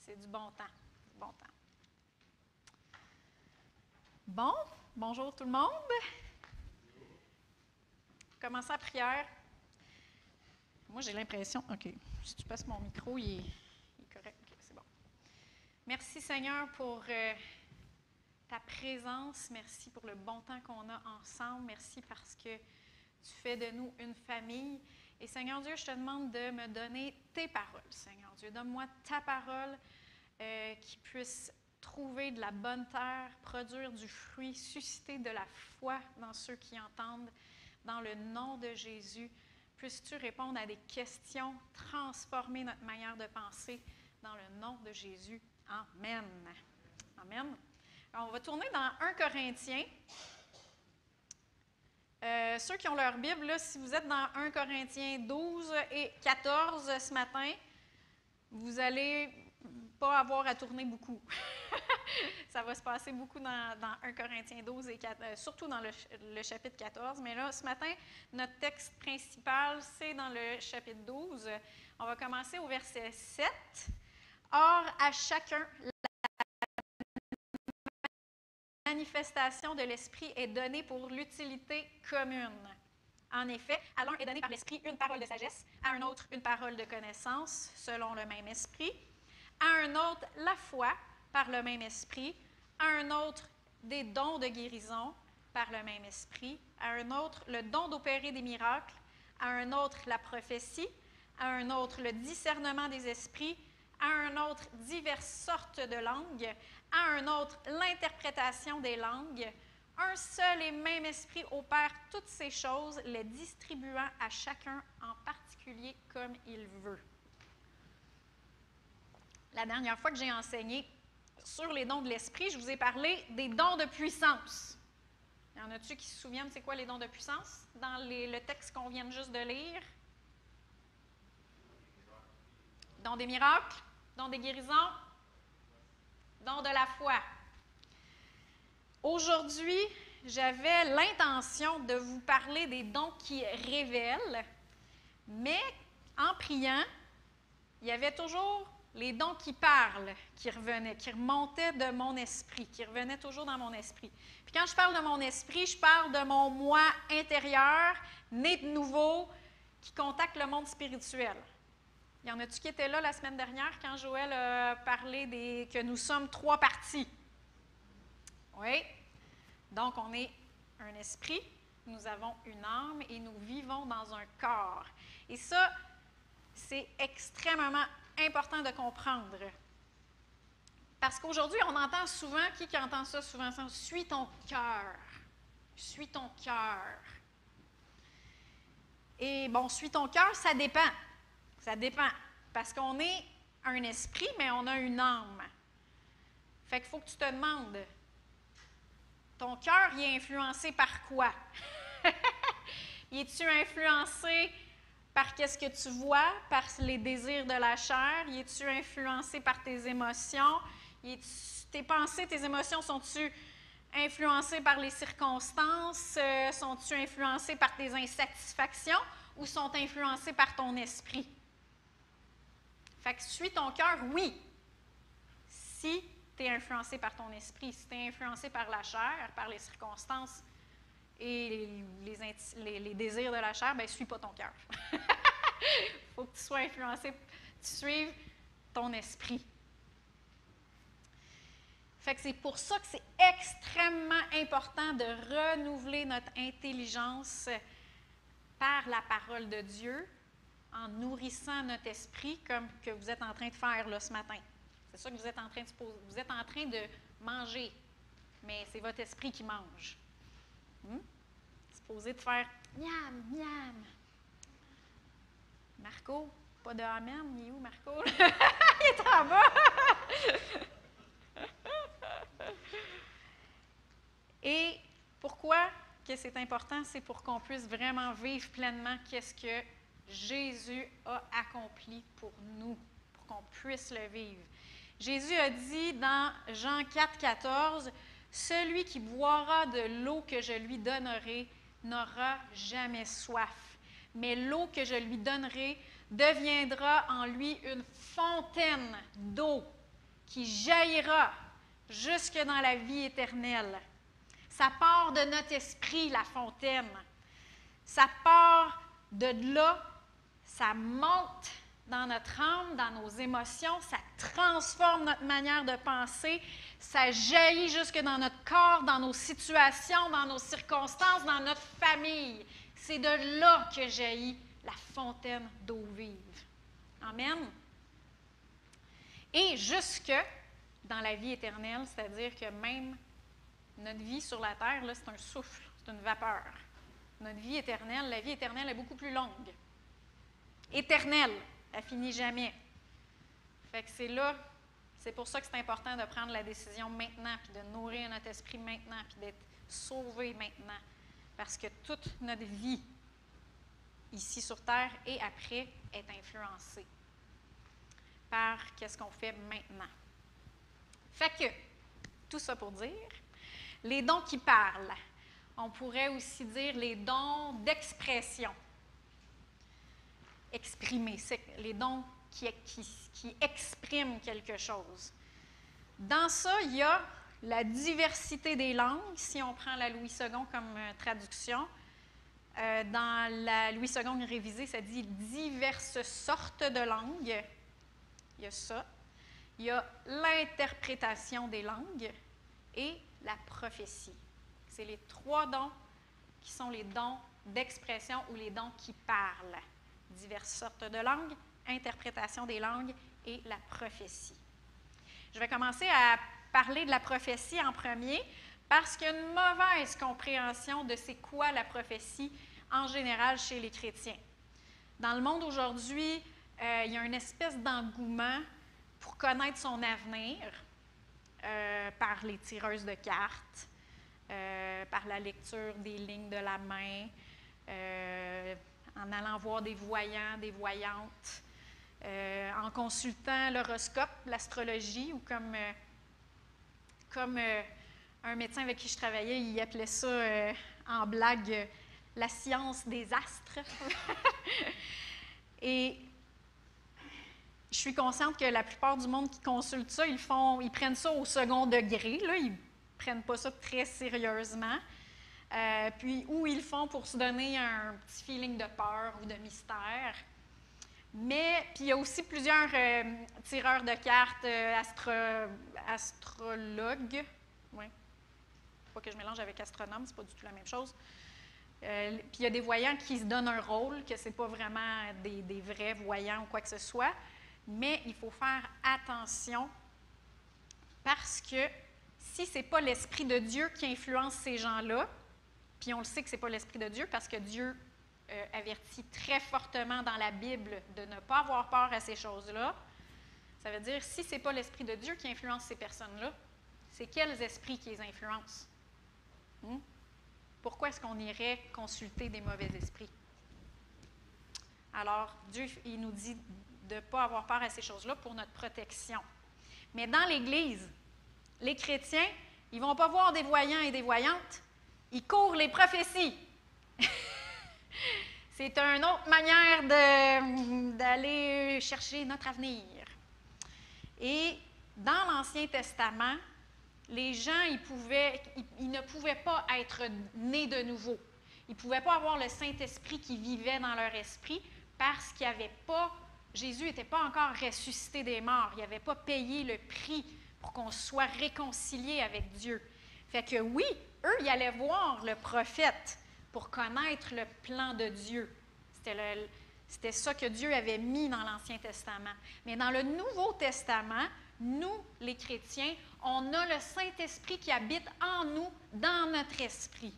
C'est du bon temps. Du bon temps. Bon, bonjour tout le monde. Commençons la prière. Moi, j'ai l'impression... OK, si tu passes mon micro, il est correct. OK, c'est bon. Merci Seigneur pour ta présence. Merci pour le bon temps qu'on a ensemble. Merci parce que tu fais de nous une famille. Et Seigneur Dieu, je te demande de me donner tes paroles, Seigneur Dieu. Donne-moi ta parole qui puisse trouver de la bonne terre, produire du fruit, susciter de la foi dans ceux qui entendent. Dans le nom de Jésus, puisses-tu répondre à des questions, transformer notre manière de penser dans le nom de Jésus. Amen. Amen. Alors, on va tourner dans 1 Corinthiens. Ceux qui ont leur Bible, là, si vous êtes dans 1 Corinthiens 12 et 14 ce matin, vous n'allez pas avoir à tourner beaucoup. Ça va se passer beaucoup dans 1 Corinthiens 12 et 14, surtout dans le chapitre 14. Mais là, ce matin, notre texte principal, c'est dans le chapitre 12. On va commencer au verset 7. Or, à chacun, la manifestation de l'Esprit est donnée pour l'utilité commune. En effet, à l'un est donnée par l'Esprit une parole de sagesse, à un autre une parole de connaissance, selon le même Esprit, à un autre la foi, par le même Esprit, à un autre des dons de guérison, par le même Esprit, à un autre le don d'opérer des miracles, à un autre la prophétie, à un autre le discernement des esprits, à un autre diverses sortes de langues, à un autre l'interprétation des langues. Un seul et même Esprit opère toutes ces choses, les distribuant à chacun en particulier comme il veut. La dernière fois que j'ai enseigné sur les dons de l'Esprit, je vous ai parlé des dons de puissance. Y en a-tu qui se souviennent c'est quoi les dons de puissance dans le texte qu'on vient juste de lire? Dons des miracles, dons des guérisons, dons de la foi. Aujourd'hui, j'avais l'intention de vous parler des dons qui révèlent, mais en priant, il y avait toujours les dons qui parlent qui revenaient, qui remontaient de mon esprit, qui revenaient toujours dans mon esprit. Puis quand je parle de mon esprit, je parle de mon moi intérieur, né de nouveau, qui contacte le monde spirituel. Y en a-tu qui étaient là la semaine dernière quand Joël a parlé que nous sommes 3 parties? Oui. Donc, on est un esprit, nous avons une âme et nous vivons dans un corps. Et ça, c'est extrêmement important de comprendre. Parce qu'aujourd'hui, on entend souvent, qui entend ça souvent? « Suis ton cœur. Suis ton cœur. » Et bon, « suis ton cœur », ça dépend. Ça dépend. Parce qu'on est un esprit, mais on a une âme. Fait qu'il faut que tu te demandes, ton cœur, il est influencé par quoi? Es-tu influencé par qu'est-ce que tu vois, par les désirs de la chair? Es-tu influencé par tes émotions? Tes pensées, tes émotions, sont-tu influencées par les circonstances? Sont-tu influencées par tes insatisfactions ou sont influencées par ton esprit? Fait que suis ton cœur, oui. Si tu es influencé par ton esprit, si tu es influencé par la chair, par les circonstances et les désirs de la chair, bien, suis pas ton cœur. Il faut que tu sois influencé, tu suives ton esprit. Fait que c'est pour ça que c'est extrêmement important de renouveler notre intelligence par la parole de Dieu, en nourrissant notre esprit comme que vous êtes en train de faire là, ce matin. C'est ça que vous êtes en train de poser. Vous êtes en train de manger, mais c'est votre esprit qui mange. C'est supposé de faire miam, miam. Marco, pas de amen, il est où Marco? Il est en bas! Et pourquoi que c'est important? C'est pour qu'on puisse vraiment vivre pleinement qu'est-ce que Jésus a accompli pour nous, pour qu'on puisse le vivre. Jésus a dit dans Jean 4, 14, « Celui qui boira de l'eau que je lui donnerai n'aura jamais soif, mais l'eau que je lui donnerai deviendra en lui une fontaine d'eau qui jaillira jusque dans la vie éternelle. Ça part de notre esprit, la fontaine. Ça part de là, ça monte dans notre âme, dans nos émotions, ça transforme notre manière de penser, ça jaillit jusque dans notre corps, dans nos situations, dans nos circonstances, dans notre famille. C'est de là que jaillit la fontaine d'eau vive. Amen. Et jusque dans la vie éternelle, c'est-à-dire que même notre vie sur la terre, là, c'est un souffle, c'est une vapeur. Notre vie éternelle, la vie éternelle est beaucoup plus longue. Éternelle, elle finit jamais. Fait que c'est là, c'est pour ça que c'est important de prendre la décision maintenant, puis de nourrir notre esprit maintenant, puis d'être sauvé maintenant. Parce que toute notre vie, ici sur terre et après, est influencée par qu'est-ce qu'on fait maintenant. Fait que, tout ça pour dire, les dons qui parlent, on pourrait aussi dire les dons d'expression. Exprimer, c'est les dons qui expriment quelque chose. Dans ça, il y a la diversité des langues, si on prend la Louis II comme traduction. Dans la Louis II révisée, ça dit diverses sortes de langues. Il y a ça. Il y a l'interprétation des langues et la prophétie. C'est les trois dons qui sont les dons d'expression ou les dons qui parlent. Diverses sortes de langues, interprétation des langues et la prophétie. Je vais commencer à parler de la prophétie en premier parce qu'il y a une mauvaise compréhension de c'est quoi la prophétie en général chez les chrétiens. Dans le monde aujourd'hui, il y a une espèce d'engouement pour connaître son avenir par les tireuses de cartes, par la lecture des lignes de la main, en allant voir des voyants, des voyantes, en consultant l'horoscope, l'astrologie, ou comme un médecin avec qui je travaillais, il appelait ça en blague la science des astres. Et je suis consciente que la plupart du monde qui consulte ça, ils prennent ça au second degré, là, ils ne prennent pas ça très sérieusement. Ou ils le font pour se donner un petit feeling de peur ou de mystère. Mais, puis il y a aussi plusieurs tireurs de cartes, astrologues. Oui. Pas que je mélange avec astronome, c'est pas du tout la même chose. Puis il y a des voyants qui se donnent un rôle, que ce n'est pas vraiment des vrais voyants ou quoi que ce soit. Mais il faut faire attention parce que si ce n'est pas l'Esprit de Dieu qui influence ces gens-là, puis on le sait que ce n'est pas l'Esprit de Dieu parce que Dieu avertit très fortement dans la Bible de ne pas avoir peur à ces choses-là. Ça veut dire, si ce n'est pas l'Esprit de Dieu qui influence ces personnes-là, c'est quels esprits qui les influencent? Pourquoi est-ce qu'on irait consulter des mauvais esprits? Alors, Dieu, il nous dit de ne pas avoir peur à ces choses-là pour notre protection. Mais dans l'Église, les chrétiens, ils ne vont pas voir des voyants et des voyantes, ils courent les prophéties. C'est une autre manière d'aller chercher notre avenir. Et dans l'Ancien Testament, les gens, ils ne pouvaient pas être nés de nouveau. Ils ne pouvaient pas avoir le Saint-Esprit qui vivait dans leur esprit parce qu'il n'y avait pas, Jésus n'était pas encore ressuscité des morts. Il n'avait pas payé le prix pour qu'on soit réconcilié avec Dieu. Fait que oui, eux, ils allaient voir le prophète pour connaître le plan de Dieu. C'était ça que Dieu avait mis dans l'Ancien Testament. Mais dans le Nouveau Testament, nous, les chrétiens, on a le Saint-Esprit qui habite en nous, dans notre esprit.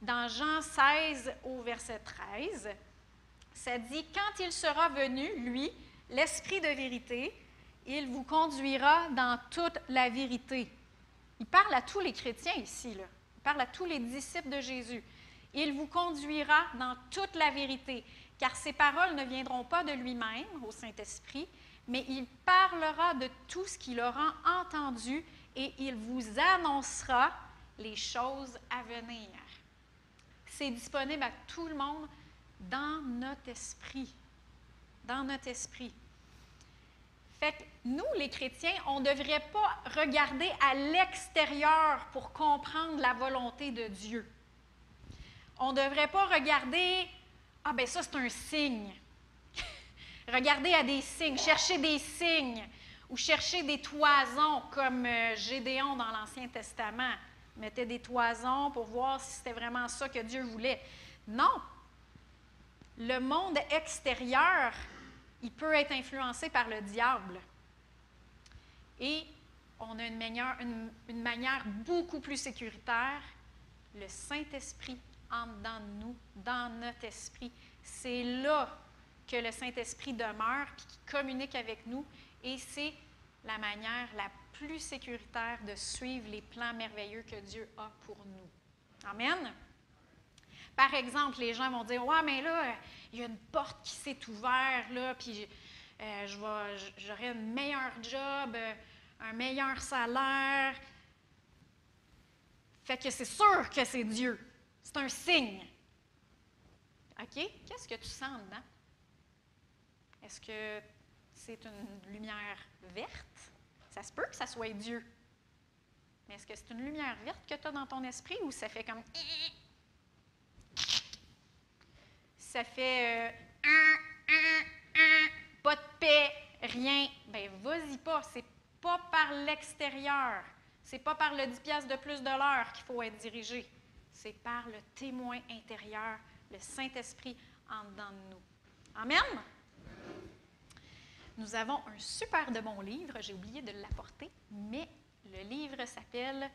Dans Jean 16, au verset 13, ça dit « Quand il sera venu, lui, l'Esprit de vérité, il vous conduira dans toute la vérité. » Il parle à tous les chrétiens ici, là. Il parle à tous les disciples de Jésus. « Il vous conduira dans toute la vérité, car ses paroles ne viendront pas de lui-même, au Saint-Esprit, mais il parlera de tout ce qu'il aura entendu et il vous annoncera les choses à venir. » C'est disponible à tout le monde dans notre esprit. Dans notre esprit. Fait Fait que nous, les chrétiens, on ne devrait pas regarder à l'extérieur pour comprendre la volonté de Dieu. On ne devrait pas regarder « Ah, ben ça, c'est un signe. » Regarder à des signes, chercher des signes ou chercher des toisons comme Gédéon dans l'Ancien Testament. Il mettait des toisons pour voir si c'était vraiment ça que Dieu voulait. Non! Le monde extérieur, il peut être influencé par le diable. Et on a une manière beaucoup plus sécuritaire. Le Saint-Esprit entre dans nous, dans notre esprit. C'est là que le Saint-Esprit demeure et qui communique avec nous. Et c'est la manière la plus sécuritaire de suivre les plans merveilleux que Dieu a pour nous. Amen? Par exemple, les gens vont dire « Ouais, mais là, il y a une porte qui s'est ouverte, là, puis j'aurai un meilleur job, un meilleur salaire. » Fait que c'est sûr que c'est Dieu. C'est un signe. OK? Qu'est-ce que tu sens dedans? Est-ce que c'est une lumière verte? Ça se peut que ça soit Dieu. Mais est-ce que c'est une lumière verte que tu as dans ton esprit ou ça fait comme... Ça fait pas de paix, rien. Bien, vas-y pas. C'est pas par l'extérieur. C'est pas par le 10 piastres de plus de l'heure qu'il faut être dirigé. C'est par le témoin intérieur, le Saint-Esprit en dedans de nous. Amen? Nous avons un super de bon livre. J'ai oublié de l'apporter, mais le livre s'appelle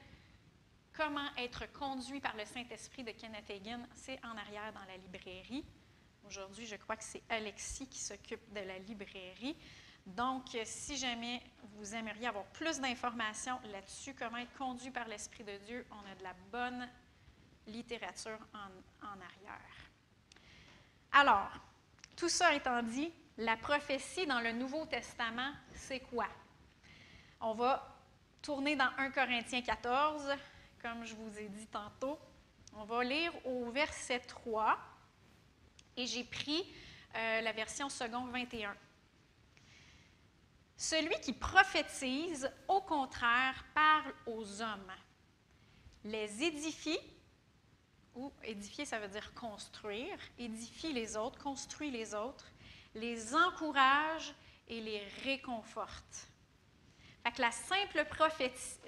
« Comment être conduit par le Saint-Esprit » de Kenneth Hagin. C'est en arrière dans la librairie. Aujourd'hui, je crois que c'est Alexis qui s'occupe de la librairie. Donc, si jamais vous aimeriez avoir plus d'informations là-dessus, comment être conduit par l'Esprit de Dieu, on a de la bonne littérature en arrière. Alors, tout ça étant dit, la prophétie dans le Nouveau Testament, c'est quoi? On va tourner dans 1 Corinthiens 14, comme je vous ai dit tantôt. On va lire au verset 3. Et j'ai pris la version second 21. Celui qui prophétise, au contraire, parle aux hommes, les édifie, ou édifier, ça veut dire construire, édifie les autres, construit les autres, les encourage et les réconforte. Fait que la simple prophétie,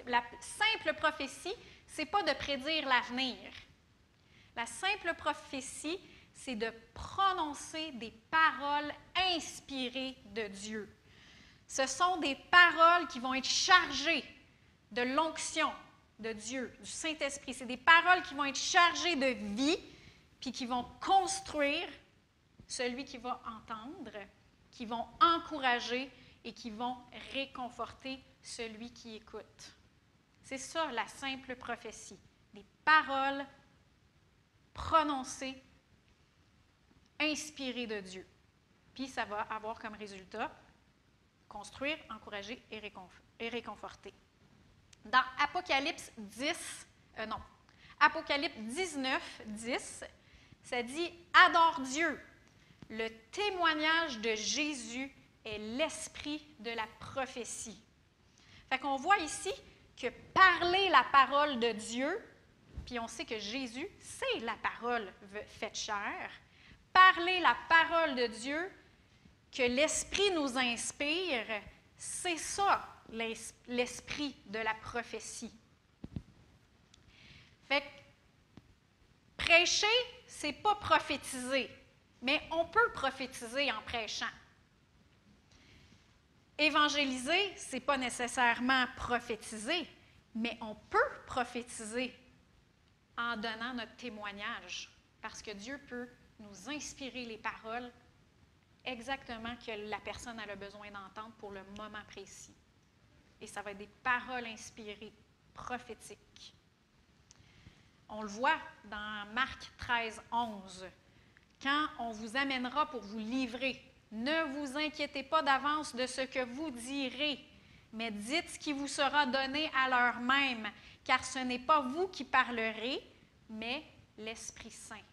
ce n'est pas de prédire l'avenir. La simple prophétie, c'est de prononcer des paroles inspirées de Dieu. Ce sont des paroles qui vont être chargées de l'onction de Dieu, du Saint-Esprit. C'est des paroles qui vont être chargées de vie, puis qui vont construire celui qui va entendre, qui vont encourager et qui vont réconforter celui qui écoute. C'est ça, la simple prophétie. Des paroles prononcées inspiré de Dieu. Puis ça va avoir comme résultat construire, encourager et réconforter. Dans Apocalypse 19, 10, ça dit « Adore Dieu. Le témoignage de Jésus est l'esprit de la prophétie. » Fait qu'on voit ici que parler la parole de Dieu, puis on sait que Jésus, c'est la parole faite chair, parler la parole de Dieu, que l'Esprit nous inspire, c'est ça, l'esprit de la prophétie. Fait que prêcher, c'est pas prophétiser, mais on peut prophétiser en prêchant. Évangéliser, c'est pas nécessairement prophétiser, mais on peut prophétiser en donnant notre témoignage, parce que Dieu peut nous inspirer les paroles exactement que la personne a besoin d'entendre pour le moment précis. Et ça va être des paroles inspirées, prophétiques. On le voit dans Marc 13, 11. Quand on vous amènera pour vous livrer, ne vous inquiétez pas d'avance de ce que vous direz, mais dites ce qui vous sera donné à l'heure même, car ce n'est pas vous qui parlerez, mais l'Esprit Saint.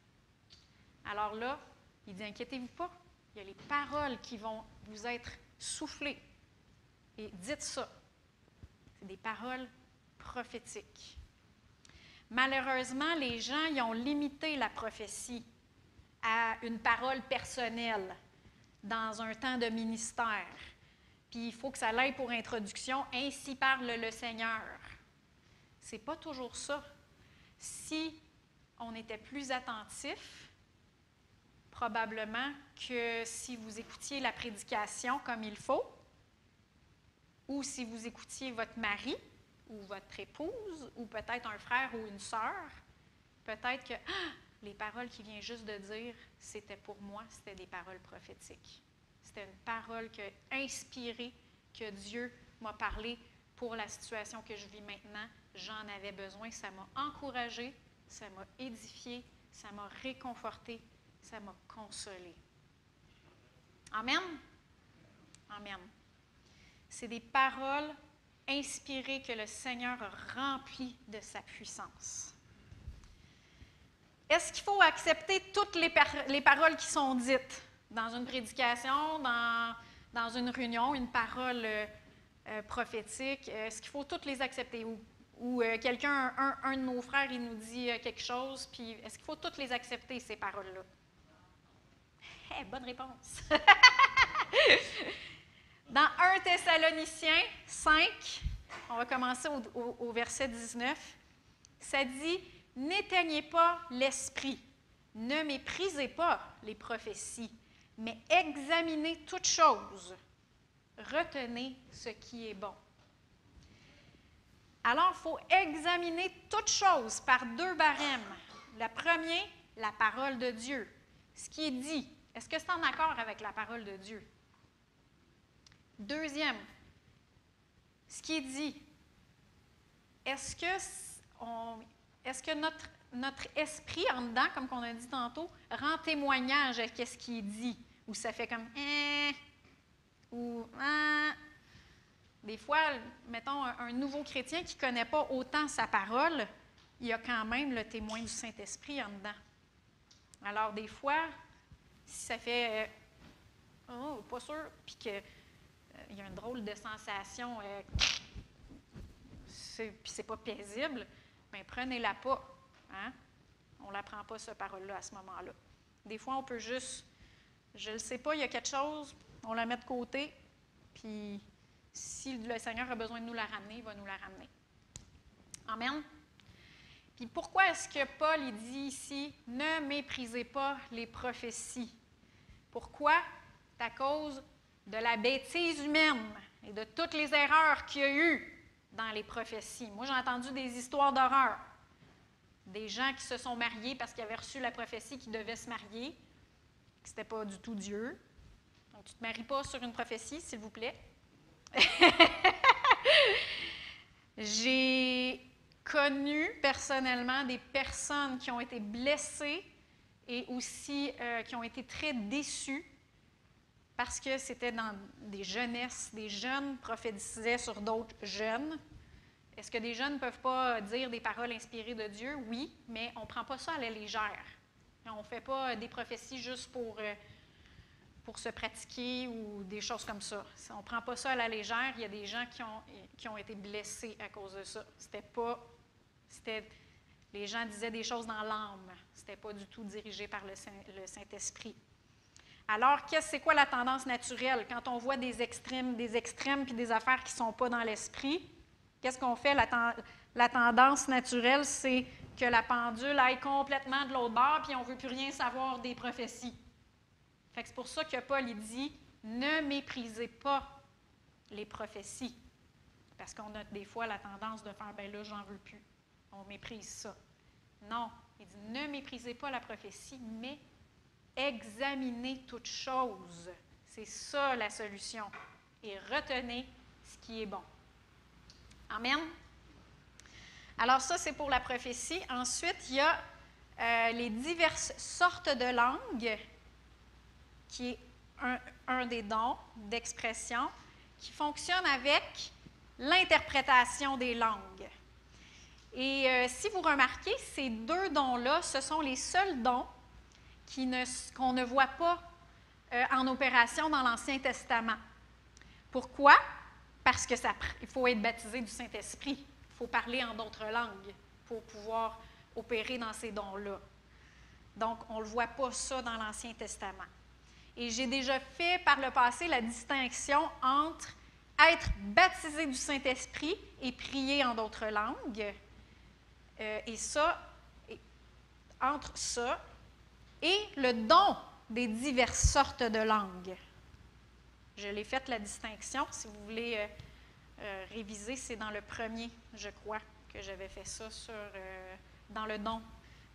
Alors là, il dit, inquiétez-vous pas, il y a les paroles qui vont vous être soufflées. Et dites ça. C'est des paroles prophétiques. Malheureusement, les gens ils ont limité la prophétie à une parole personnelle dans un temps de ministère. Puis il faut que ça l'aille pour introduction. Ainsi parle le Seigneur. C'est pas toujours ça. Si on était plus attentif, probablement que si vous écoutiez la prédication comme il faut, ou si vous écoutiez votre mari ou votre épouse, ou peut-être un frère ou une sœur, peut-être que les paroles qu'il vient juste de dire, c'était pour moi, c'était des paroles prophétiques. C'était une parole inspirée que Dieu m'a parlé pour la situation que je vis maintenant. J'en avais besoin. Ça m'a encouragée, ça m'a édifiée, ça m'a réconfortée, ça m'a consolée. Amen? Amen. C'est des paroles inspirées que le Seigneur a remplies de sa puissance. Est-ce qu'il faut accepter toutes les paroles qui sont dites dans une prédication, dans une réunion, une parole prophétique? Est-ce qu'il faut toutes les accepter? Ou quelqu'un, un de nos frères, il nous dit quelque chose, puis est-ce qu'il faut toutes les accepter, ces paroles-là? Bonne réponse! Dans 1 Thessaloniciens 5, on va commencer au verset 19, ça dit « N'éteignez pas l'esprit, ne méprisez pas les prophéties, mais examinez toutes choses, retenez ce qui est bon. » Alors, il faut examiner toutes choses par deux barèmes. Le premier, la parole de Dieu, ce qui est dit. Est-ce que c'est en accord avec la parole de Dieu? Deuxième, ce qui est dit. Est-ce que notre esprit en dedans, comme on a dit tantôt, rend témoignage à ce qui est dit? Ou ça fait comme ou Des fois, mettons, un nouveau chrétien qui ne connaît pas autant sa parole, il y a quand même le témoin du Saint-Esprit en dedans. Alors, des fois, si ça fait pas sûr, puis qu'il y a une drôle de sensation, puis c'est pas paisible, bien, prenez-la pas. Hein? On ne la prend pas, cette parole-là, à ce moment-là. Des fois, on peut juste, je ne le sais pas, il y a quelque chose, on la met de côté, puis si le Seigneur a besoin de nous la ramener, il va nous la ramener. Amen. Puis pourquoi est-ce que Paul il dit ici « Ne méprisez pas les prophéties ». Pourquoi? C'est à cause de la bêtise humaine et de toutes les erreurs qu'il y a eu dans les prophéties. Moi, j'ai entendu des histoires d'horreur. Des gens qui se sont mariés parce qu'ils avaient reçu la prophétie qu'ils devaient se marier, que ce n'était pas du tout Dieu. Donc, tu ne te maries pas sur une prophétie, s'il vous plaît. J'ai connu personnellement des personnes qui ont été blessées et aussi qui ont été très déçues parce que c'était dans des jeunesses, des jeunes prophétisaient sur d'autres jeunes. Est-ce que des jeunes ne peuvent pas dire des paroles inspirées de Dieu? Oui, mais on ne prend pas ça à la légère. On ne fait pas des prophéties juste pour se pratiquer ou des choses comme ça. On ne prend pas ça à la légère. Il y a des gens qui ont été blessés à cause de ça. Les gens disaient des choses dans l'âme. Ce n'était pas du tout dirigé par le Saint-Esprit. Alors, c'est quoi la tendance naturelle? Quand on voit des extrêmes puis des affaires qui ne sont pas dans l'esprit, qu'est-ce qu'on fait? La tendance naturelle, c'est que la pendule aille complètement de l'autre bord puis on ne veut plus rien savoir des prophéties. Fait que c'est pour ça que Paul il dit « Ne méprisez pas les prophéties ». Parce qu'on a des fois la tendance de faire « ben là, j'en veux plus ». On méprise ça. Non, il dit « Ne méprisez pas la prophétie, mais examinez toutes choses ». C'est ça la solution. Et retenez ce qui est bon. Amen. Alors ça, c'est pour la prophétie. Ensuite, il y a les diverses sortes de langues, qui est un des dons d'expression, qui fonctionne avec l'interprétation des langues. Et si vous remarquez, ces deux dons-là, ce sont les seuls dons qu'on ne voit pas en opération dans l'Ancien Testament. Pourquoi? parce que il faut être baptisé du Saint-Esprit. Il faut parler en d'autres langues pour pouvoir opérer dans ces dons-là. Donc, on ne le voit pas ça dans l'Ancien Testament. Et j'ai déjà fait par le passé la distinction entre être baptisé du Saint-Esprit et prier en d'autres langues. Entre ça et le don des diverses sortes de langues. Je l'ai faite la distinction. Si vous voulez réviser, c'est dans le premier, je crois, que j'avais fait ça dans le don,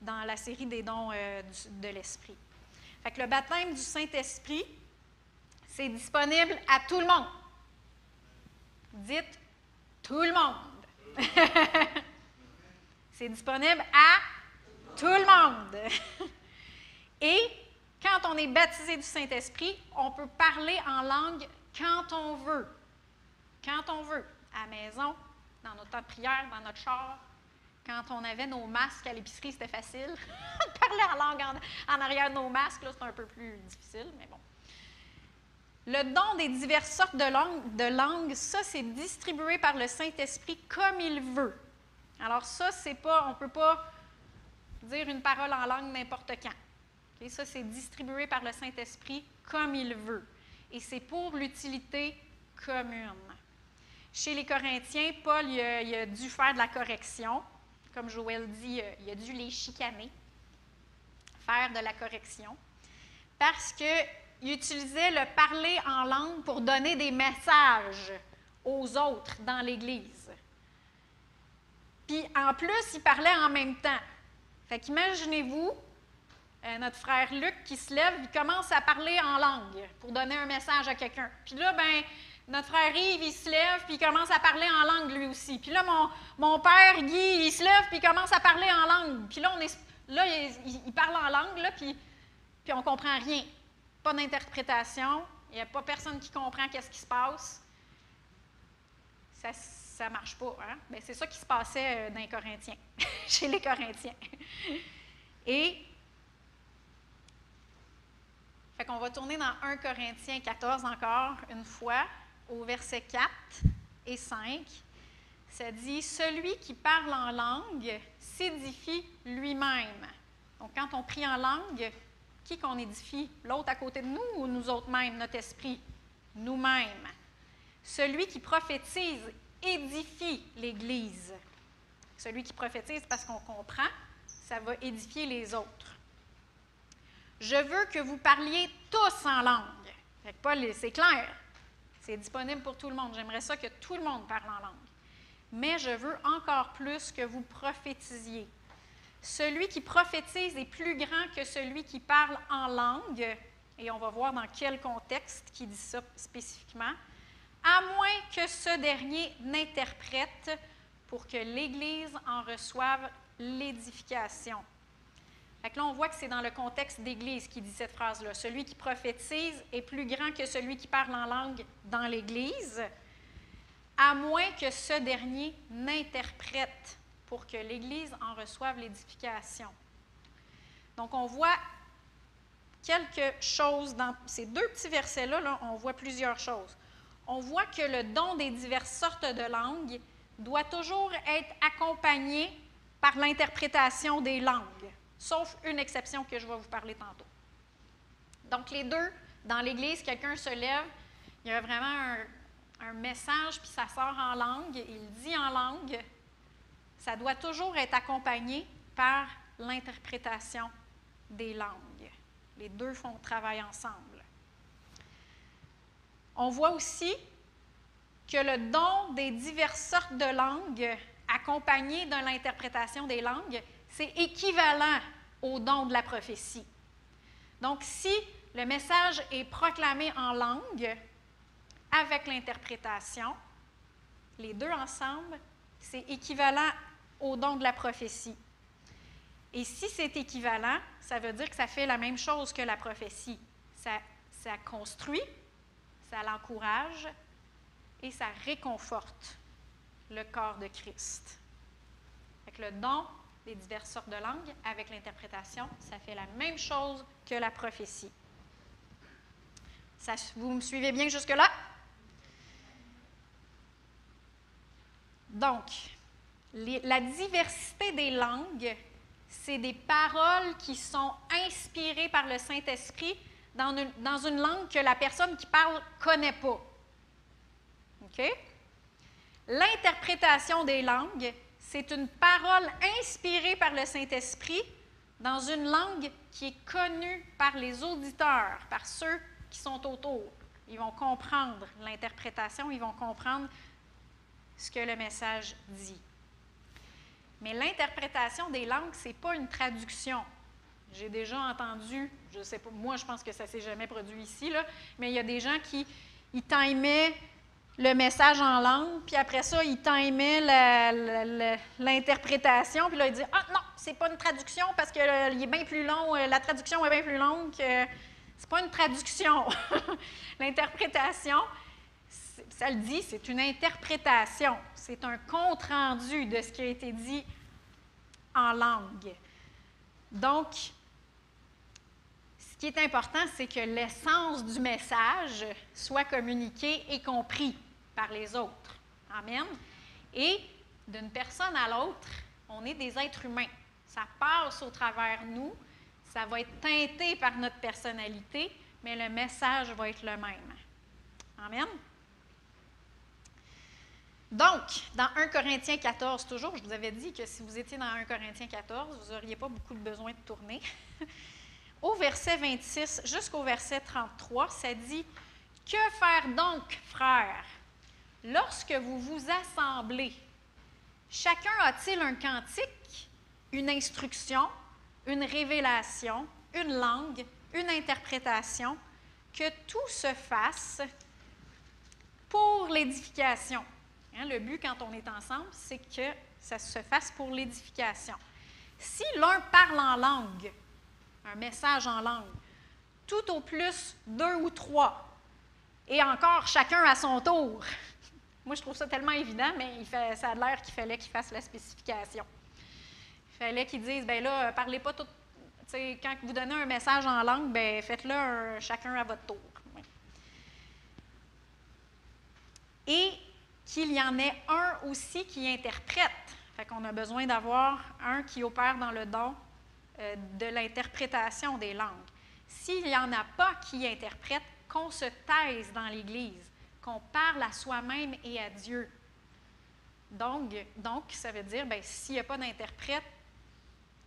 dans la série des dons de l'Esprit. Fait que le baptême du Saint-Esprit, c'est disponible à tout le monde. Dites tout le monde. C'est disponible à tout le monde. Et quand on est baptisé du Saint-Esprit, on peut parler en langue quand on veut. Quand on veut. À la maison, dans notre temps de prière, dans notre char. Quand on avait nos masques à l'épicerie, c'était facile. Parler en langue en arrière de nos masques, là, c'est un peu plus difficile, mais bon. Le don des diverses sortes de langues, ça, c'est distribué par le Saint-Esprit comme il veut. Alors ça, c'est pas, on ne peut pas dire une parole en langue n'importe quand. Okay? Ça, c'est distribué par le Saint-Esprit comme il veut. Et c'est pour l'utilité commune. Chez les Corinthiens, Paul il a dû faire de la correction. Comme Joël dit, il a dû les chicaner, faire de la correction, parce qu'il utilisait le parler en langue pour donner des messages aux autres dans l'Église. Puis, en plus, il parlait en même temps. Fait qu'imaginez-vous, notre frère Luc qui se lève, il commence à parler en langue pour donner un message à quelqu'un. Puis là, notre frère Yves, il se lève, puis il commence à parler en langue lui aussi. Puis là, mon père Guy, il se lève, puis il commence à parler en langue. Puis là, il parle en langue, là, puis on ne comprend rien. Pas d'interprétation, il n'y a pas personne qui comprend qu'est-ce qui se passe. Ça ne marche pas, hein? Bien, c'est ça qui se passait dans les Corinthiens, chez les Corinthiens. Et, fait qu'on va tourner dans 1 Corinthiens 14 encore une fois, au verset 4 et 5. Ça dit « Celui qui parle en langue s'édifie lui-même. » Donc, quand on prie en langue, qui qu'on édifie? L'autre à côté de nous ou nous autres mêmes, notre esprit? Nous-mêmes. Celui qui prophétise édifie l'Église. Celui qui prophétise, parce qu'on comprend, ça va édifier les autres. Je veux que vous parliez tous en langue. Fait que Paul, c'est clair. C'est disponible pour tout le monde. J'aimerais ça que tout le monde parle en langue. Mais je veux encore plus que vous prophétisiez. Celui qui prophétise est plus grand que celui qui parle en langue, et on va voir dans quel contexte qui dit ça spécifiquement, à moins que ce dernier n'interprète pour que l'Église en reçoive l'édification. Fait que là, on voit que c'est dans le contexte d'Église qui dit cette phrase-là. Celui qui prophétise est plus grand que celui qui parle en langue dans l'Église, à moins que ce dernier n'interprète pour que l'Église en reçoive l'édification. Donc, on voit quelque chose dans ces deux petits versets-là, là, on voit plusieurs choses. On voit que le don des diverses sortes de langues doit toujours être accompagné par l'interprétation des langues, sauf une exception que je vais vous parler tantôt. Donc, les deux, dans l'Église, quelqu'un se lève, il y a vraiment un message, puis ça sort en langue, il dit en langue, ça doit toujours être accompagné par l'interprétation des langues. Les deux font travail ensemble. On voit aussi que le don des diverses sortes de langues, accompagné de l'interprétation des langues, c'est équivalent au don de la prophétie. Donc, si le message est proclamé en langue, avec l'interprétation, les deux ensemble, c'est équivalent au don de la prophétie. Et si c'est équivalent, ça veut dire que ça fait la même chose que la prophétie. Ça construit, ça l'encourage et ça réconforte le corps de Christ. Fait que le don des diverses sortes de langues avec l'interprétation, ça fait la même chose que la prophétie. Vous me suivez bien jusque-là? Donc, la diversité des langues, c'est des paroles qui sont inspirées par le Saint-Esprit dans une langue que la personne qui parle ne connaît pas. OK? L'interprétation des langues, c'est une parole inspirée par le Saint-Esprit dans une langue qui est connue par les auditeurs, par ceux qui sont autour. Ils vont comprendre l'interprétation, ils vont comprendre ce que le message dit. Mais l'interprétation des langues, ce n'est pas une traduction. J'ai déjà entendu, je ne sais pas, moi je pense que ça ne s'est jamais produit ici, là, mais il y a des gens qui timaient le message en langue, puis après ça, ils timaient l'interprétation, puis là, ils disent « Ah non, c'est pas une traduction parce qu'il est bien plus long, la traduction est bien plus longue que... » C'est pas une traduction. L'interprétation, ça le dit, c'est une interprétation. C'est un compte-rendu de ce qui a été dit en langue. Donc, ce qui est important, c'est que l'essence du message soit communiquée et compris par les autres. Amen. Et d'une personne à l'autre, on est des êtres humains. Ça passe au travers nous, ça va être teinté par notre personnalité, mais le message va être le même. Amen. Donc, dans 1 Corinthiens 14, toujours, je vous avais dit que si vous étiez dans 1 Corinthiens 14, vous n'auriez pas beaucoup de besoin de tourner. Au verset 26 jusqu'au verset 33, ça dit « Que faire donc, frères, lorsque vous vous assemblez? Chacun a-t-il un cantique, une instruction, une révélation, une langue, une interprétation, que tout se fasse pour l'édification. » Hein, le but, quand on est ensemble, c'est que ça se fasse pour l'édification. Si l'un parle en langue, un message en langue, tout au plus 2 ou 3, et encore chacun à son tour. Moi, je trouve ça tellement évident, mais ça a l'air qu'il fallait qu'il fasse la spécification. Il fallait qu'ils disent, bien là, parlez pas tout. Quand vous donnez un message en langue, bien, faites-le chacun à votre tour. Oui. Et qu'il y en ait un aussi qui interprète. Fait qu'on a besoin d'avoir un qui opère dans le don de l'interprétation des langues. S'il n'y en a pas qui interprète, qu'on se taise dans l'Église, qu'on parle à soi-même et à Dieu. Donc ça veut dire, bien, s'il n'y a pas d'interprète,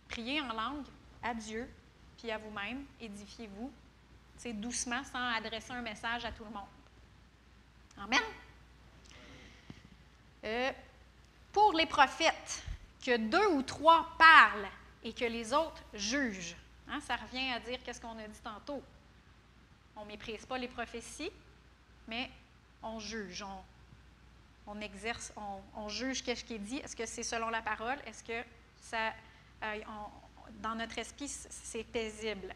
priez en langue à Dieu, puis à vous-même, édifiez-vous, doucement, sans adresser un message à tout le monde. Amen. Pour les prophètes, que 2 ou 3 parlent et que les autres jugent. Hein, ça revient à dire qu'est-ce qu'on a dit tantôt. On ne méprise pas les prophéties, mais on juge, on exerce, on juge qu'est-ce qui est dit. Est-ce que c'est selon la parole? Est-ce que ça, dans notre esprit, c'est paisible?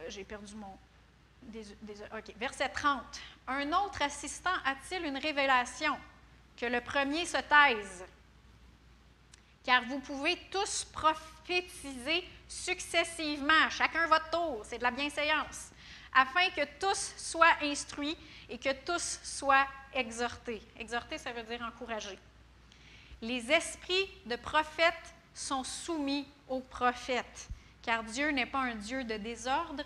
J'ai perdu mon... OK. Verset 30. Un autre assistant a-t-il une révélation? Que le premier se taise. Car vous pouvez tous prophétiser successivement, chacun votre tour, c'est de la bienséance, afin que tous soient instruits et que tous soient exhortés. Exhorter, ça veut dire encourager. Les esprits de prophètes sont soumis aux prophètes, car Dieu n'est pas un Dieu de désordre,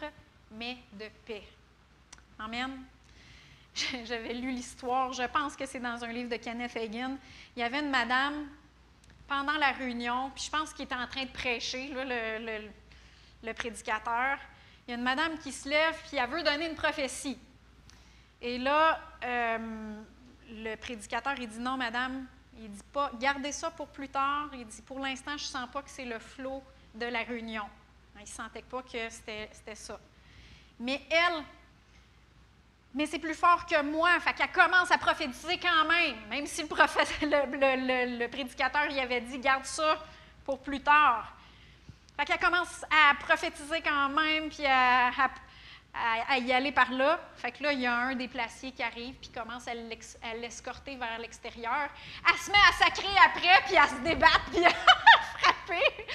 mais de paix. Amen. J'avais lu l'histoire, je pense que c'est dans un livre de Kenneth Hagin. Il y avait une madame, pendant la réunion, puis je pense qu'il était en train de prêcher, là, le prédicateur. Il y a une madame qui se lève, puis elle veut donner une prophétie. Et là, le prédicateur, il dit « Non, madame, il dit pas, gardez ça pour plus tard. » Il dit « Pour l'instant, je ne sens pas que c'est le flot de la réunion. » Il ne sentait pas que c'était ça. Mais elle, mais c'est plus fort que moi, fait qu'elle commence à prophétiser quand même si le prédicateur il avait dit « Garde ça pour plus tard ». Fait qu'elle commence à prophétiser quand même, puis à y aller par là. Fait que là, il y a un des placiers qui arrive, puis commence à l'escorter vers l'extérieur. Elle se met à sacrer après, puis à se débattre, puis à frapper.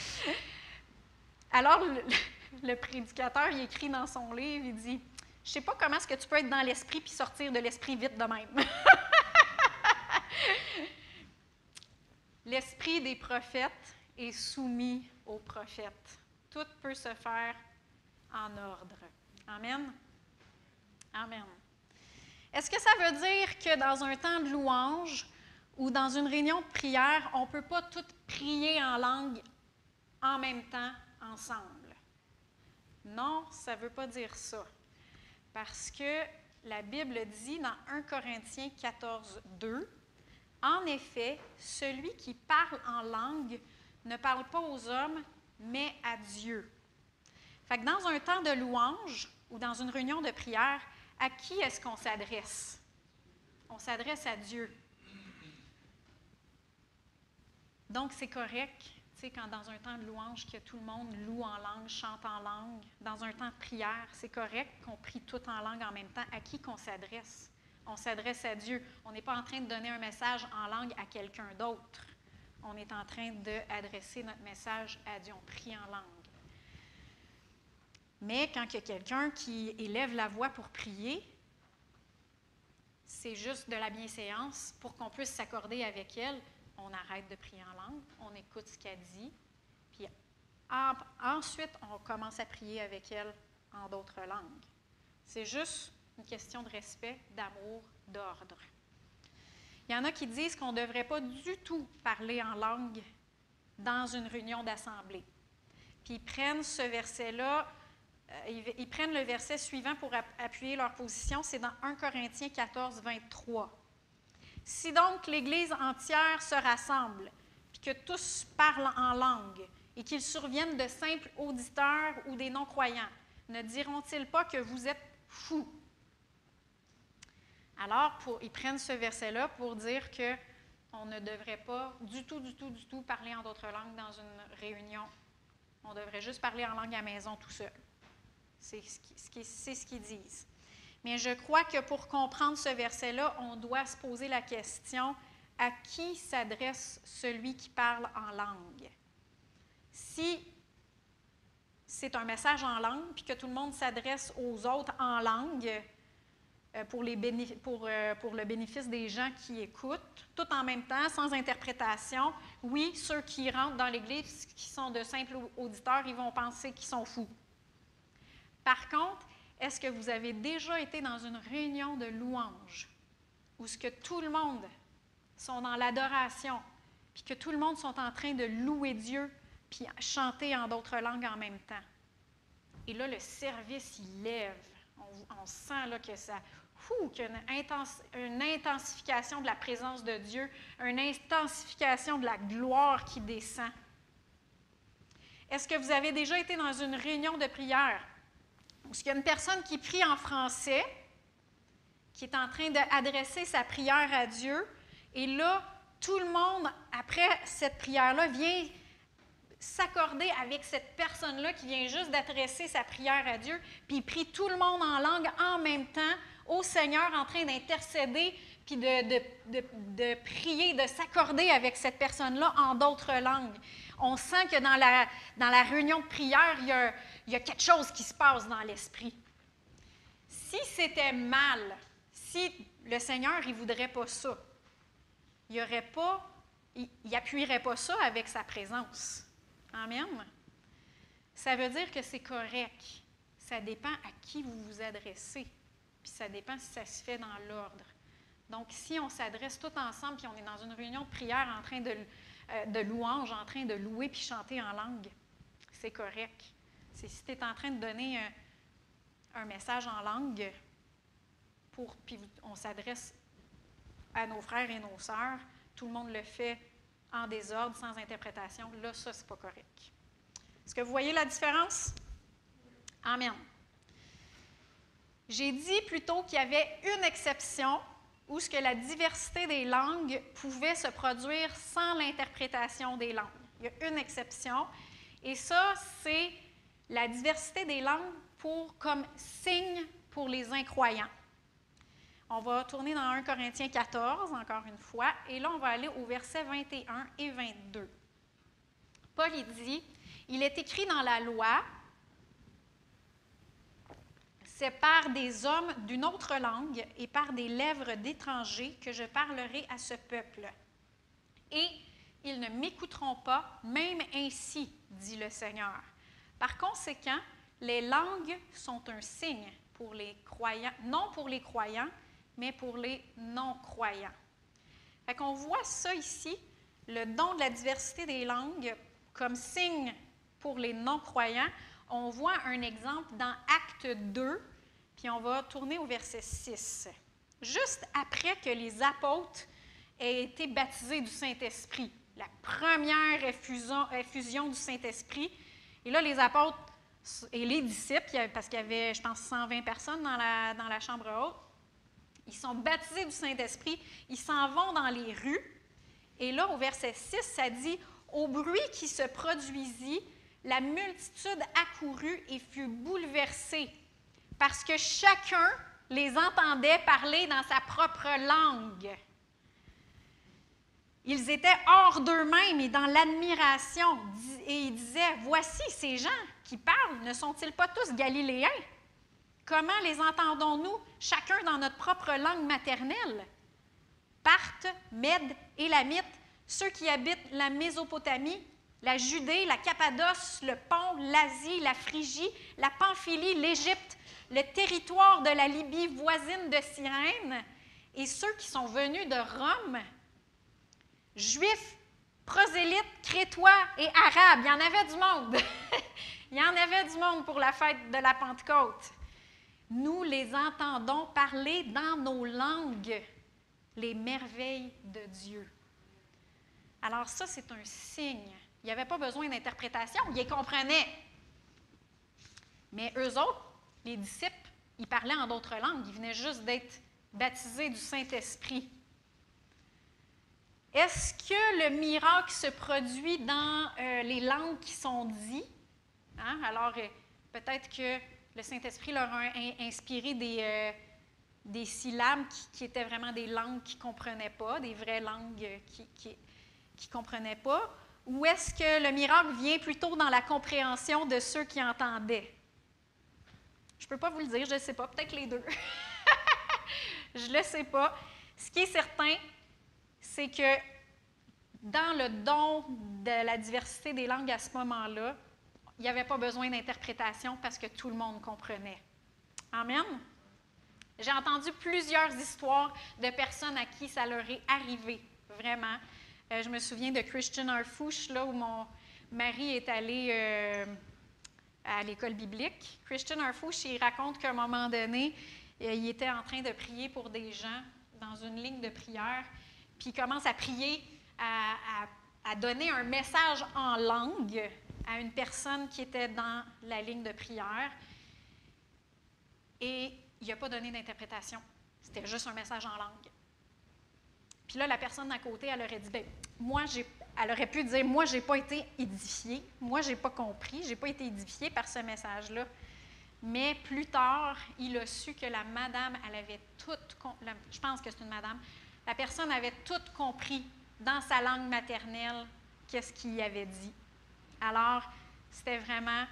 Alors, le prédicateur, il écrit dans son livre, il dit Je ne sais pas comment est-ce que tu peux être dans l'esprit puis sortir de l'esprit vite de même. L'esprit des prophètes est soumis aux prophètes. Tout peut se faire en ordre. Amen. Amen. Est-ce que ça veut dire que dans un temps de louange ou dans une réunion de prière, on ne peut pas tous prier en langue en même temps, ensemble? Non, ça ne veut pas dire ça. Parce que la Bible dit dans 1 Corinthiens 14, 2, « En effet, celui qui parle en langue ne parle pas aux hommes, mais à Dieu. » Fait que dans un temps de louange ou dans une réunion de prière, à qui est-ce qu'on s'adresse? On s'adresse à Dieu. Donc, c'est correct, tu sais, quand dans un temps de louange, que tout le monde loue en langue, chante en langue, dans un temps de prière, c'est correct qu'on prie tout en langue en même temps. À qui qu'on s'adresse? On s'adresse à Dieu. On n'est pas en train de donner un message en langue à quelqu'un d'autre. On est en train d'adresser notre message à Dieu. On prie en langue. Mais quand il y a quelqu'un qui élève la voix pour prier, c'est juste de la bienséance pour qu'on puisse s'accorder avec elle. On arrête de prier en langue, on écoute ce qu'elle dit, puis ensuite, on commence à prier avec elle en d'autres langues. C'est juste une question de respect, d'amour, d'ordre. Il y en a qui disent qu'on ne devrait pas du tout parler en langue dans une réunion d'assemblée. Puis ils prennent ce verset-là, ils prennent le verset suivant pour appuyer leur position, c'est dans 1 Corinthiens 14, 23. « Si donc l'Église entière se rassemble, puis que tous parlent en langue, et qu'ils surviennent de simples auditeurs ou des non-croyants, ne diront-ils pas que vous êtes fous? » Alors, ils prennent ce verset-là pour dire qu'on ne devrait pas du tout parler en d'autres langues dans une réunion. On devrait juste parler en langue à la maison tout seul. C'est ce qu'ils disent. Mais je crois que pour comprendre ce verset-là, on doit se poser la question, à qui s'adresse celui qui parle en langue? Si c'est un message en langue, puis que tout le monde s'adresse aux autres en langue, pour le bénéfice des gens qui écoutent, tout en même temps, sans interprétation, oui, ceux qui rentrent dans l'Église, qui sont de simples auditeurs, ils vont penser qu'ils sont fous. Par contre, est-ce que vous avez déjà été dans une réunion de louange où ce que tout le monde sont dans l'adoration, puis que tout le monde sont en train de louer Dieu, puis chanter en d'autres langues en même temps? Et là, le service, il lève. On sent là, que ça... qu'il y a une intensification de la présence de Dieu, une intensification de la gloire qui descend. Est-ce que vous avez déjà été dans une réunion de prière où il y a une personne qui prie en français, qui est en train d'adresser sa prière à Dieu, et là, tout le monde, après cette prière-là, vient s'accorder avec cette personne-là qui vient juste d'adresser sa prière à Dieu, puis il prie tout le monde en langue en même temps au Seigneur, en train d'intercéder, puis de prier, de s'accorder avec cette personne-là en d'autres langues. On sent que dans la réunion de prière, il y a quelque chose qui se passe dans l'esprit. Si c'était mal, si le Seigneur ne voudrait pas ça, il n'appuierait pas ça avec sa présence. Amen. Ça veut dire que c'est correct. Ça dépend à qui vous vous adressez. Puis ça dépend si ça se fait dans l'ordre. Donc, si on s'adresse tous ensemble, puis on est dans une réunion de prière en train de louange, en train de louer puis chanter en langue, c'est correct. C'est si tu es en train de donner un message en langue, puis on s'adresse à nos frères et nos sœurs, tout le monde le fait en désordre, sans interprétation, là, ça, c'est pas correct. Est-ce que vous voyez la différence? Amen. J'ai dit plutôt qu'il y avait une exception où ce que la diversité des langues pouvait se produire sans l'interprétation des langues. Il y a une exception, et ça, c'est la diversité des langues comme signe pour les incroyants. On va tourner dans 1 Corinthiens 14, encore une fois, et là, on va aller au verset 21 et 22. Paul, il dit, « Il est écrit dans la loi, c'est par des hommes d'une autre langue et par des lèvres d'étrangers que je parlerai à ce peuple. Et ils ne m'écouteront pas, même ainsi, dit le Seigneur. Par conséquent, les langues sont un signe pour les croyants, non pour les croyants, mais pour les non-croyants. Fait qu'on voit ça ici, le don de la diversité des langues, comme signe pour les non-croyants. On voit un exemple dans Acte 2, puis on va tourner au verset 6. Juste après que les apôtres aient été baptisés du Saint-Esprit, la première effusion du Saint-Esprit. Et là, les apôtres et les disciples, parce qu'il y avait, je pense, 120 personnes dans la chambre haute, ils sont baptisés du Saint-Esprit, ils s'en vont dans les rues. Et là, au verset 6, ça dit « Au bruit qui se produisit, la multitude accourut et fut bouleversée, parce que chacun les entendait parler dans sa propre langue. Ils étaient hors d'eux-mêmes et dans l'admiration, et ils disaient, « Voici ces gens qui parlent, ne sont-ils pas tous galiléens? Comment les entendons-nous, chacun dans notre propre langue maternelle? » Parthes, Mèdes, Élamites, ceux qui habitent la Mésopotamie, la Judée, la Cappadoce, le Pont, l'Asie, la Phrygie, la Pamphylie, l'Égypte, le territoire de la Libye voisine de Cyrène, et ceux qui sont venus de Rome, Juifs, prosélytes, Crétois et Arabes. Il y en avait du monde. Il y en avait du monde pour la fête de la Pentecôte. Nous les entendons parler dans nos langues les merveilles de Dieu. Alors ça, c'est un signe. Il n'y avait pas besoin d'interprétation, ils les comprenaient. Mais eux autres, les disciples, ils parlaient en d'autres langues. Ils venaient juste d'être baptisés du Saint-Esprit. Est-ce que le miracle se produit dans les langues qui sont dites? Hein? Alors, peut-être que le Saint-Esprit leur a inspiré des syllabes qui étaient vraiment des langues qu'ils ne comprenaient pas, des vraies langues qu'ils ne comprenaient pas. Ou est-ce que le miracle vient plutôt dans la compréhension de ceux qui entendaient? Je ne peux pas vous le dire, je ne sais pas, peut-être les deux. Je ne le sais pas. Ce qui est certain, c'est que dans le don de la diversité des langues à ce moment-là, il n'y avait pas besoin d'interprétation parce que tout le monde comprenait. Amen? J'ai entendu plusieurs histoires de personnes à qui ça leur est arrivé, vraiment. Je me souviens de Christian Harfouche, là où mon mari est allé à l'école biblique. Christian Harfouche, il raconte qu'à un moment donné, il était en train de prier pour des gens dans une ligne de prière, puis il commence à prier, à donner un message en langue à une personne qui était dans la ligne de prière. Et il n'a pas donné d'interprétation. C'était juste un message en langue. Puis là, la personne à côté, elle aurait dit, bien, elle aurait pu dire, moi, je n'ai pas été édifiée, moi, je n'ai pas compris, je n'ai pas été édifiée par ce message-là. Mais plus tard, il a su que la madame, elle avait tout, je pense que c'est une madame, la personne avait tout compris dans sa langue maternelle qu'est-ce qu'il avait dit. Alors, c'était vraiment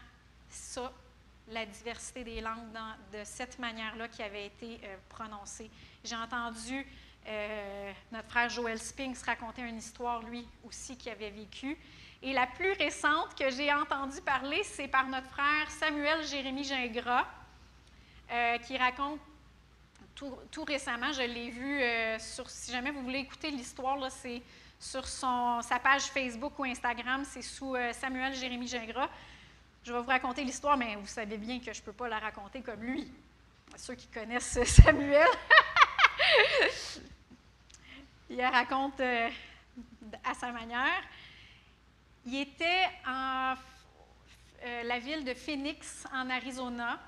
ça, la diversité des langues de cette manière-là qui avait été prononcée. J'ai entendu notre frère Joël Spinks raconter une histoire, lui aussi, qu'il avait vécue. Et la plus récente que j'ai entendu parler, c'est par notre frère Samuel Jérémy Gingras, qui raconte tout récemment, je l'ai vu, si jamais vous voulez écouter l'histoire, là, c'est sur sa page Facebook ou Instagram, c'est sous Samuel Jérémy Gingras. Je vais vous raconter l'histoire, mais vous savez bien que je ne peux pas la raconter comme lui. Ceux qui connaissent Samuel, il la raconte à sa manière. Il était en la ville de Phoenix, en Arizona,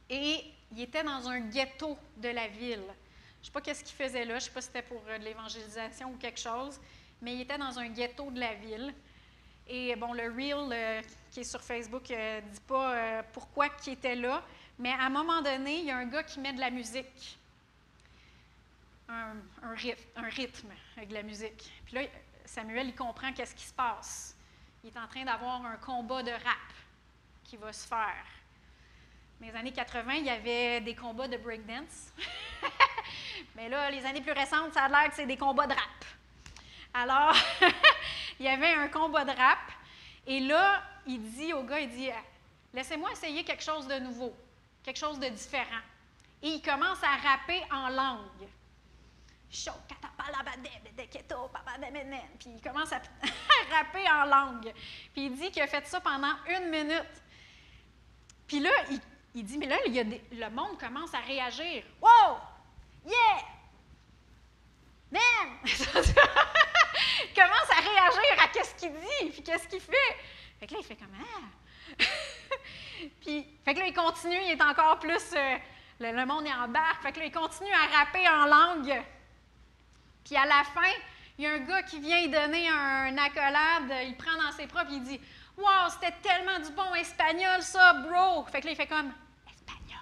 et il était dans un ghetto de la ville. Je ne sais pas qu'est-ce qu'il faisait là, je ne sais pas si c'était pour de l'évangélisation ou quelque chose, mais il était dans un ghetto de la ville. Et bon, le Reel qui est sur Facebook ne dit pas pourquoi il était là, mais à un moment donné, il y a un gars qui met de la musique, un rythme avec de la musique. Puis là, Samuel, il comprend qu'est-ce qui se passe. Il est en train d'avoir un combat de rap qui va se faire. Dans les années 80, il y avait des combats de breakdance. Mais là, les années plus récentes, ça a l'air que c'est des combats de rap. Alors, il y avait un combat de rap. Et là, il dit au gars, il dit, laissez-moi essayer quelque chose de nouveau, quelque chose de différent. Et il commence à rapper en langue. Puis il commence à rapper en langue. Puis il dit qu'il a fait ça pendant 1 minute. Puis là, il dit, mais là, le monde commence à réagir. Wow! Yeah! Man! Il commence à réagir à ce qu'il dit, puis qu'est-ce qu'il fait. Fait que là, il fait comme, ah! Puis, fait que là, il continue, il est encore plus, le monde est en barque. Fait que là, il continue à rapper en langue. Puis à la fin, il y a un gars qui vient lui donner un accolade, il prend dans ses bras, puis il dit, wow, c'était tellement du bon espagnol, ça, bro! Fait que là, il fait comme, espagnol!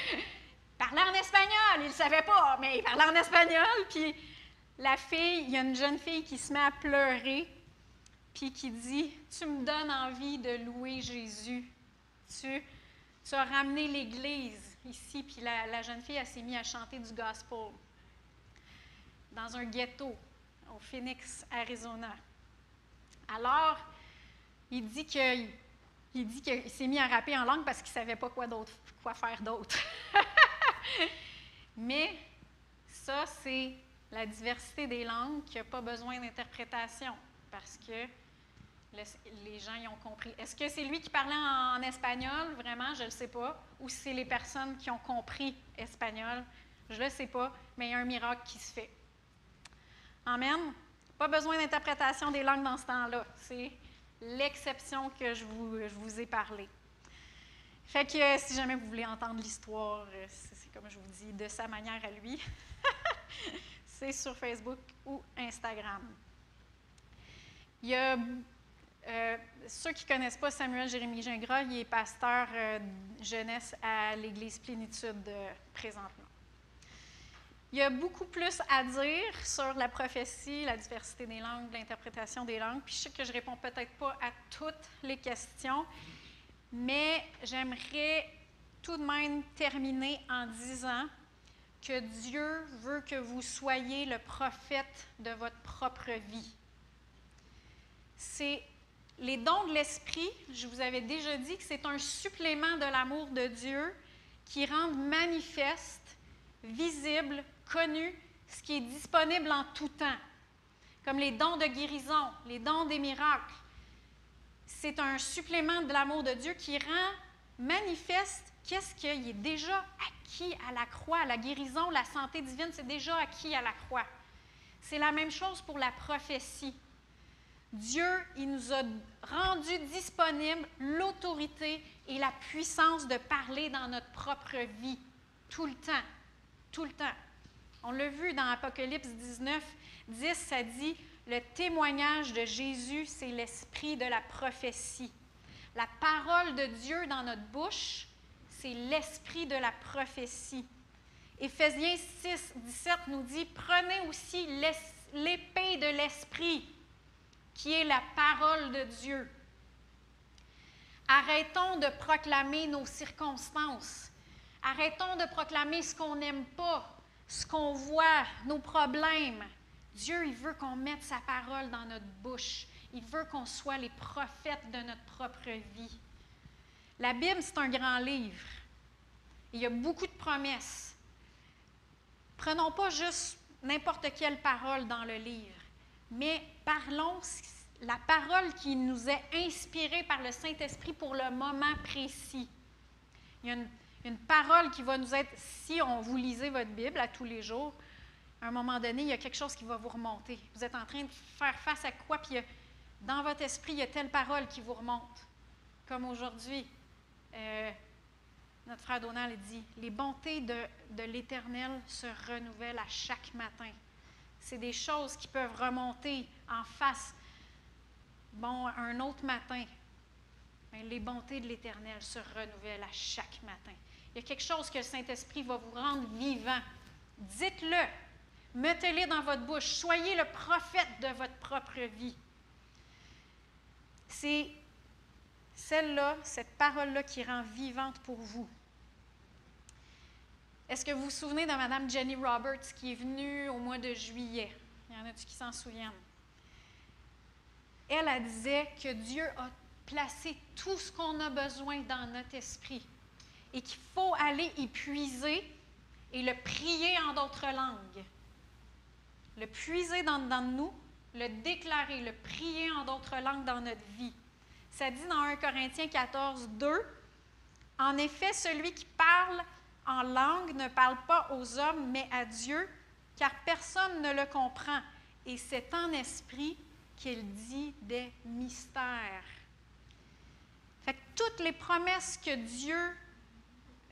Il parlait en espagnol, il ne le savait pas, mais il parlait en espagnol. Puis la fille, il y a une jeune fille qui se met à pleurer, puis qui dit, tu me donnes envie de louer Jésus. Tu as ramené l'Église ici. Puis la jeune fille, elle s'est mise à chanter du gospel dans un ghetto au Phoenix, Arizona. Alors, il dit qu'il s'est mis à rapper en langue parce qu'il ne savait pas quoi faire d'autre. Mais ça, c'est la diversité des langues qui n'a pas besoin d'interprétation parce que les gens y ont compris. Est-ce que c'est lui qui parlait en espagnol, vraiment? Je ne le sais pas. Ou c'est les personnes qui ont compris espagnol? Je ne le sais pas, mais il y a un miracle qui se fait. Amen? Pas besoin d'interprétation des langues dans ce temps-là. C'est l'exception que je vous ai parlé. Fait que si jamais vous voulez entendre l'histoire, c'est comme je vous dis, de sa manière à lui, c'est sur Facebook ou Instagram. Il y a ceux qui ne connaissent pas Samuel Jérémie Gingras, il est pasteur jeunesse à l'Église Plénitude présentement. Il y a beaucoup plus à dire sur la prophétie, la diversité des langues, l'interprétation des langues. Puis je sais que je ne réponds peut-être pas à toutes les questions, mais j'aimerais tout de même terminer en disant que Dieu veut que vous soyez le prophète de votre propre vie. Les dons de l'Esprit, je vous avais déjà dit que c'est un supplément de l'amour de Dieu qui rend manifeste, visible, connu, ce qui est disponible en tout temps, comme les dons de guérison, les dons des miracles. C'est un supplément de l'amour de Dieu qui rend manifeste qu'est-ce qui est déjà acquis à la croix. La guérison, la santé divine, c'est déjà acquis à la croix. C'est la même chose pour la prophétie. Dieu, il nous a rendu disponible l'autorité et la puissance de parler dans notre propre vie, tout le temps, tout le temps. On l'a vu dans Apocalypse 19, 10, ça dit « Le témoignage de Jésus, c'est l'esprit de la prophétie. » La parole de Dieu dans notre bouche, c'est l'esprit de la prophétie. Éphésiens 6, 17 nous dit « Prenez aussi l'épée de l'esprit, qui est la parole de Dieu. » Arrêtons de proclamer nos circonstances. Arrêtons de proclamer ce qu'on n'aime pas, ce qu'on voit, nos problèmes. Dieu, il veut qu'on mette sa parole dans notre bouche. Il veut qu'on soit les prophètes de notre propre vie. La Bible, c'est un grand livre. Il y a beaucoup de promesses. Prenons pas juste n'importe quelle parole dans le livre, mais parlons la parole qui nous est inspirée par le Saint-Esprit pour le moment précis. Il y a une parole qui va nous être, si vous lisez votre Bible à tous les jours, à un moment donné, il y a quelque chose qui va vous remonter. Vous êtes en train de faire face à quoi, puis dans votre esprit, il y a telle parole qui vous remonte. Comme aujourd'hui, notre frère Donald dit, « Les bontés de l'Éternel se renouvellent à chaque matin. » C'est des choses qui peuvent remonter en face. Bon, un autre matin, mais les bontés de l'Éternel se renouvellent à chaque matin. Il y a quelque chose que le Saint-Esprit va vous rendre vivant. Dites-le. Mettez-le dans votre bouche. Soyez le prophète de votre propre vie. Celle-là, cette parole-là qui rend vivante pour vous. Est-ce que vous vous souvenez de Mme Jenny Roberts qui est venue au mois de juillet? Il y en a-tu qui s'en souviennent? Elle disait que Dieu a placé tout ce qu'on a besoin dans notre esprit et qu'il faut aller y puiser et le prier en d'autres langues. Le puiser dans nous, le déclarer, le prier en d'autres langues dans notre vie. Ça dit dans 1 Corinthiens 14, 2, « En effet, celui qui parle en langue ne parle pas aux hommes, mais à Dieu, car personne ne le comprend, et c'est en esprit qu'il dit des mystères. » Fait que toutes les promesses que Dieu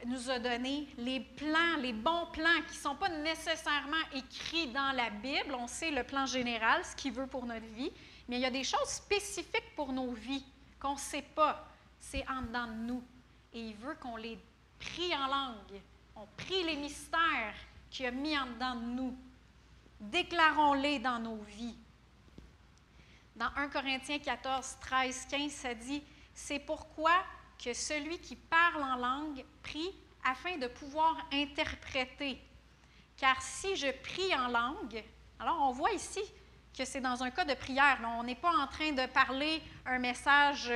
nous a données, les plans, les bons plans qui ne sont pas nécessairement écrits dans la Bible, on sait le plan général, ce qu'il veut pour notre vie, mais il y a des choses spécifiques pour nos vies qu'on ne sait pas, c'est en dedans de nous. Et il veut qu'on les prie en langue. On prie les mystères qu'il a mis en dedans de nous. Déclarons-les dans nos vies. Dans 1 Corinthiens 14, 13, 15, ça dit « C'est pourquoi que celui qui parle en langue prie afin de pouvoir interpréter. Car si je prie en langue... » Alors, on voit ici que c'est dans un cas de prière. Là, on n'est pas en train de parler un message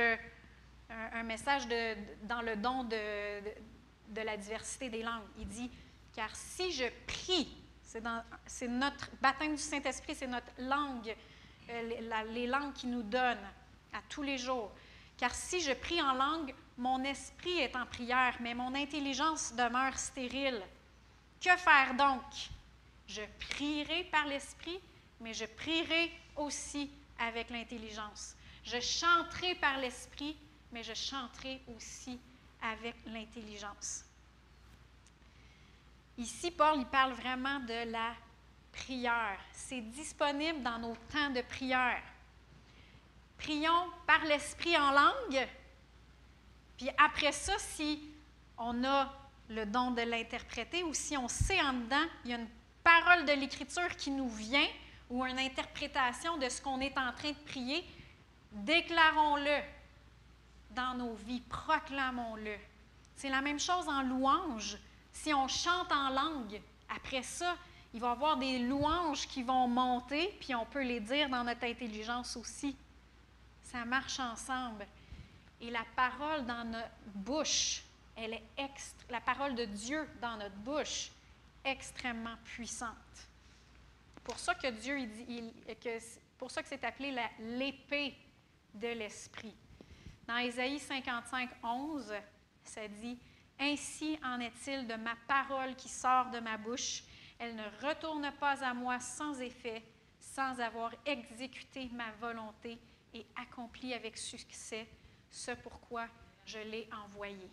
dans le don de la diversité des langues. Il dit « Car si je prie... » C'est notre baptême du Saint-Esprit, c'est notre langue, les langues qu'il nous donne à tous les jours. Car si je prie en langue, mon esprit est en prière, mais mon intelligence demeure stérile. Que faire donc? Je prierai par l'esprit, mais je prierai aussi avec l'intelligence. Je chanterai par l'esprit, mais je chanterai aussi avec l'intelligence. Ici, Paul, il parle vraiment de la prière. C'est disponible dans nos temps de prière. Prions par l'esprit en langue, puis après ça, si on a le don de l'interpréter ou si on sait en dedans, il y a une parole de l'Écriture qui nous vient ou une interprétation de ce qu'on est en train de prier, déclarons-le dans nos vies, proclamons-le. C'est la même chose en louange. Si on chante en langue, après ça, il va y avoir des louanges qui vont monter, puis on peut les dire dans notre intelligence aussi. Ça marche ensemble. Et la parole dans notre bouche, elle est la parole de Dieu dans notre bouche, extrêmement puissante. Pour ça que Dieu, pour ça que c'est appelé l'épée de l'esprit. Dans Ésaïe 55, 11, ça dit « Ainsi en est-il de ma parole qui sort de ma bouche. Elle ne retourne pas à moi sans effet, sans avoir exécuté ma volonté et accompli avec succès ce pourquoi je l'ai envoyé. »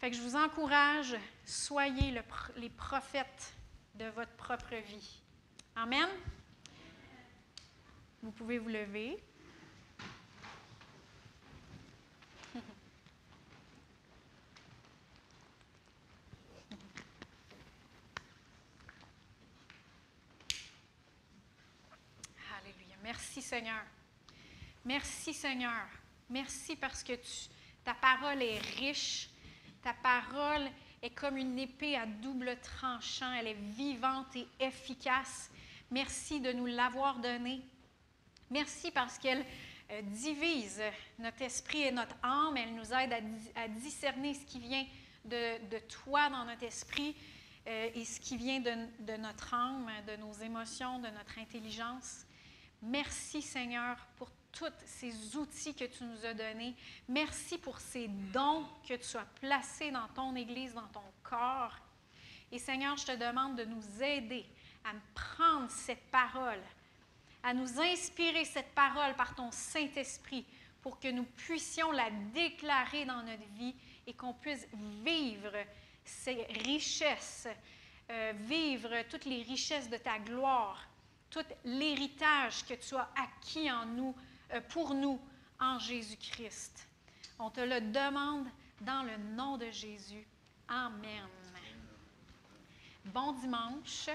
Fait que je vous encourage, soyez les prophètes de votre propre vie. Amen? Vous pouvez vous lever. Merci Seigneur. Merci Seigneur. Merci parce que ta parole est riche. Ta parole est comme une épée à double tranchant. Elle est vivante et efficace. Merci de nous l'avoir donnée. Merci parce qu'elle divise notre esprit et notre âme. Elle nous aide à discerner ce qui vient de toi dans notre esprit et ce qui vient de notre âme, de nos émotions, de notre intelligence. Merci, Seigneur, pour tous ces outils que tu nous as donnés. Merci pour ces dons que tu as placés dans ton Église, dans ton corps. Et Seigneur, je te demande de nous aider à prendre cette parole, à nous inspirer cette parole par ton Saint-Esprit pour que nous puissions la déclarer dans notre vie et qu'on puisse vivre ces richesses, vivre toutes les richesses de ta gloire, tout l'héritage que tu as acquis en nous, pour nous en Jésus-Christ. On te le demande dans le nom de Jésus. Amen. Bon dimanche.